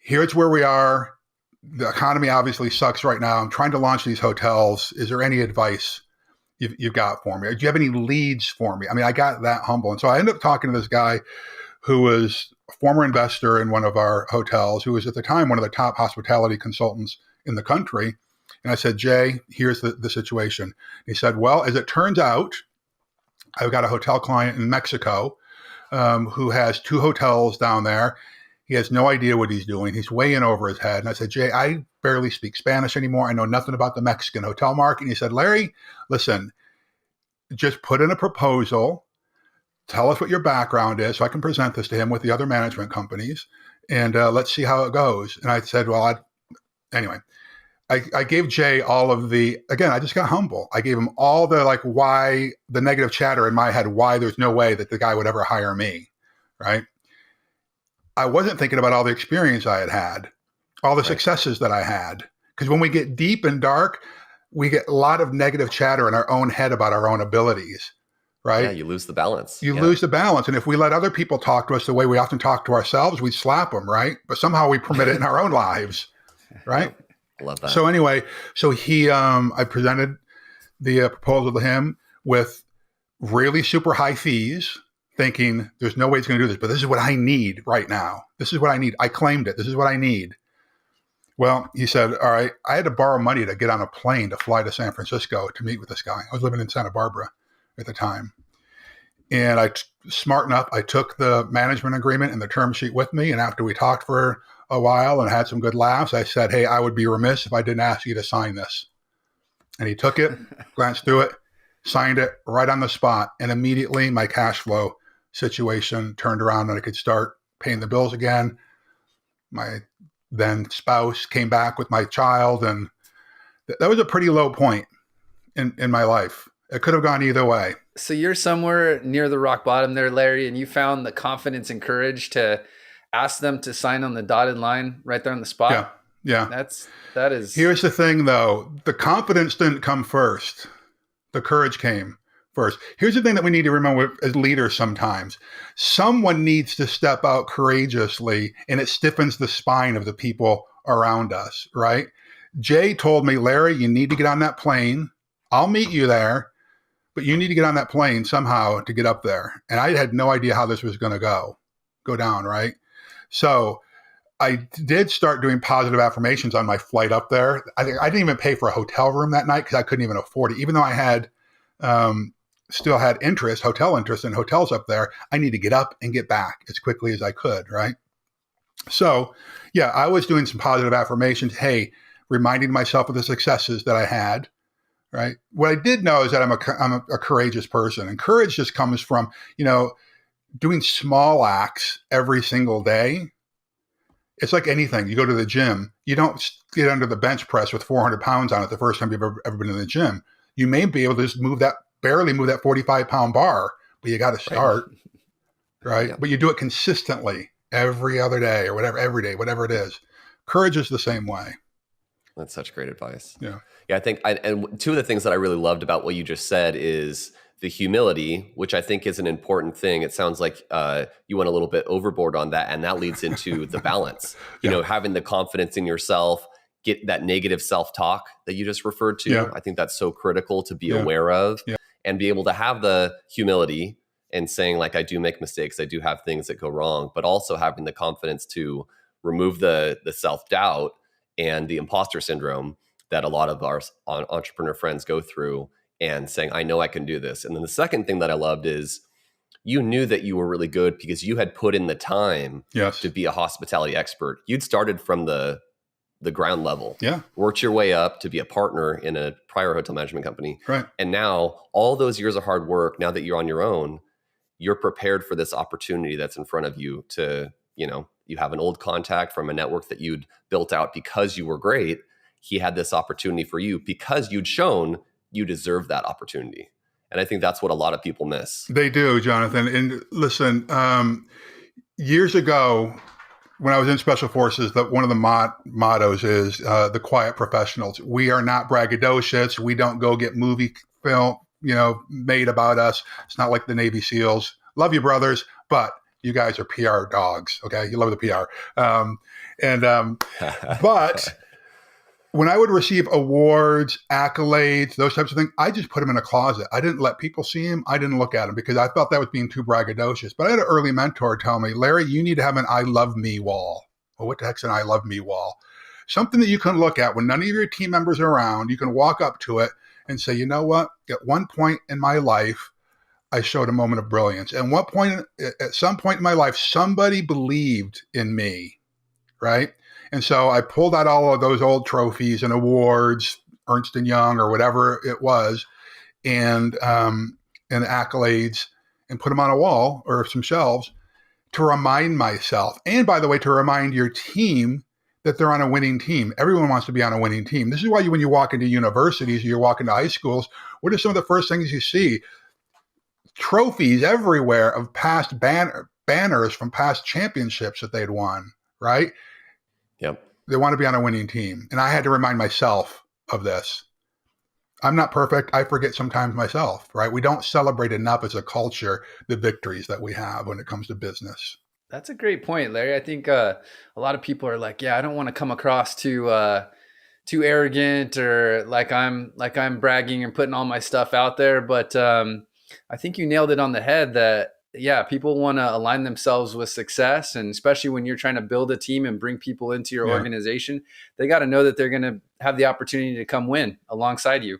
here's where we are. The economy obviously sucks right now. I'm trying to launch these hotels. Is there any advice you've got for me? Or do you have any leads for me? I mean, I got that humble. And so I ended up talking to this guy who was a former investor in one of our hotels, who was at the time one of the top hospitality consultants in the country. And I said, Jay, here's the situation. He said, well, as it turns out, I've got a hotel client in Mexico who has 2 hotels down there. He has no idea what he's doing. He's way in over his head. And I said, Jay, I barely speak Spanish anymore. I know nothing about the Mexican hotel market. And he said, Larry, listen, just put in a proposal. Tell us what your background is so I can present this to him with the other management companies. And let's see how it goes. And I said, well, anyway, I gave Jay all of again, I just got humble. I gave him all the why, the negative chatter in my head, why there's no way that the guy would ever hire me, right? I wasn't thinking about all the experience I had, all the successes that I had. Because when we get deep and dark, we get a lot of negative chatter in our own head about our own abilities, right? Yeah, you lose the balance. You lose the balance. And if we let other people talk to us the way we often talk to ourselves, we slap them, right? But somehow we permit it in our own lives, right? I love that. So anyway, I presented the proposal to him with really super high fees, thinking there's no way he's going to do this, but this is what I need right now. This is what I need. I claimed it. This is what I need. Well, he said, all right, I had to borrow money to get on a plane to fly to San Francisco to meet with this guy. I was living in Santa Barbara at the time. And smart enough, I took the management agreement and the term sheet with me. And after we talked for a while and had some good laughs, I said, hey, I would be remiss if I didn't ask you to sign this. And he took it, glanced through it, signed it right on the spot. And immediately my cash flow situation turned around and I could start paying the bills again. My then spouse came back with my child. And that was a pretty low point in my life. It could have gone either way. So you're somewhere near the rock bottom there, Larry, and you found the confidence and courage to ask them to sign on the dotted line right there on the spot. Yeah. That is. Here's the thing though. The confidence didn't come first. The courage came first. Here's the thing that we need to remember as leaders sometimes. Someone needs to step out courageously and it stiffens the spine of the people around us, right? Jay told me, Larry, you need to get on that plane. I'll meet you there, but you need to get on that plane somehow to get up there. And I had no idea how this was going to go down, right? So I did start doing positive affirmations on my flight up there. I didn't even pay for a hotel room that night because I couldn't even afford it. Even though I had still had hotel interest in hotels up there, I need to get up and get back as quickly as I could, right? So yeah, I was doing some positive affirmations. Hey, reminding myself of the successes that I had, right? What I did know is that I'm a courageous person, and courage just comes from, doing small acts every single day. It's like anything. You go to the gym, you don't get under the bench press with 400 pounds on it the first time you've ever been in the gym. You may be able to just barely move that 45-pound bar, but you got to start, right? Yeah. But you do it consistently every other day or whatever, every day, whatever it is. Courage is the same way. That's such great advice. Yeah. Yeah, I think, and two of the things that I really loved about what you just said is the humility, which I think is an important thing. It sounds like you went a little bit overboard on that, and that leads into the balance. Having the confidence in yourself, get that negative self-talk that you just referred to. Yeah. I think that's so critical to be aware of and be able to have the humility and saying, like, I do make mistakes, I do have things that go wrong, but also having the confidence to remove the self-doubt and the imposter syndrome that a lot of our entrepreneur friends go through, and saying, I know I can do this. And then the second thing that I loved is you knew that you were really good because you had put in the time to be a hospitality expert. You'd started from the ground level, worked your way up to be a partner in a prior hotel management company. Right. And now all those years of hard work, now that you're on your own, you're prepared for this opportunity that's in front of you to, you have an old contact from a network that you'd built out because you were great. He had this opportunity for you because you'd shown you deserve that opportunity. And I think that's what a lot of people miss. They do, Jonathan. And listen, years ago, when I was in Special Forces, that one of the mottos is the quiet professionals. We are not braggadocious. We don't go get movie film, made about us. It's not like the Navy SEALs. Love you, brothers, but You guys are PR dogs. Okay. You love the PR. But when I would receive awards, accolades, those types of things, I just put them in a closet. I didn't let people see them. I didn't look at them because I felt that was being too braggadocious. But I had an early mentor tell me, Larry, you need to have an I love me wall. Well, what the heck's an I love me wall? Something that you can look at when none of your team members are around. You can walk up to it and say, you know what? At one point in my life, I showed a moment of brilliance. At some point in my life, somebody believed in me, right? And so I pulled out all of those old trophies and awards, Ernst and Young or whatever it was, and accolades, and put them on a wall or some shelves to remind myself. And by the way, to remind your team that they're on a winning team. Everyone wants to be on a winning team. This is why when you walk into universities or you walk into high schools, what are some of the first things you see? Trophies everywhere of past banners from past championships that they'd won, right? Yep. They want to be on a winning team. And I had to remind myself of this. I'm not perfect. I forget sometimes myself, right? We don't celebrate enough as a culture the victories that we have when it comes to business. That's a great point, Larry. I think a lot of people are like, yeah, I don't want to come across too arrogant or like I'm bragging and putting all my stuff out there. But I think you nailed it on the head that, yeah, people want to align themselves with success. And especially when you're trying to build a team and bring people into your organization, they got to know that they're going to have the opportunity to come win alongside you.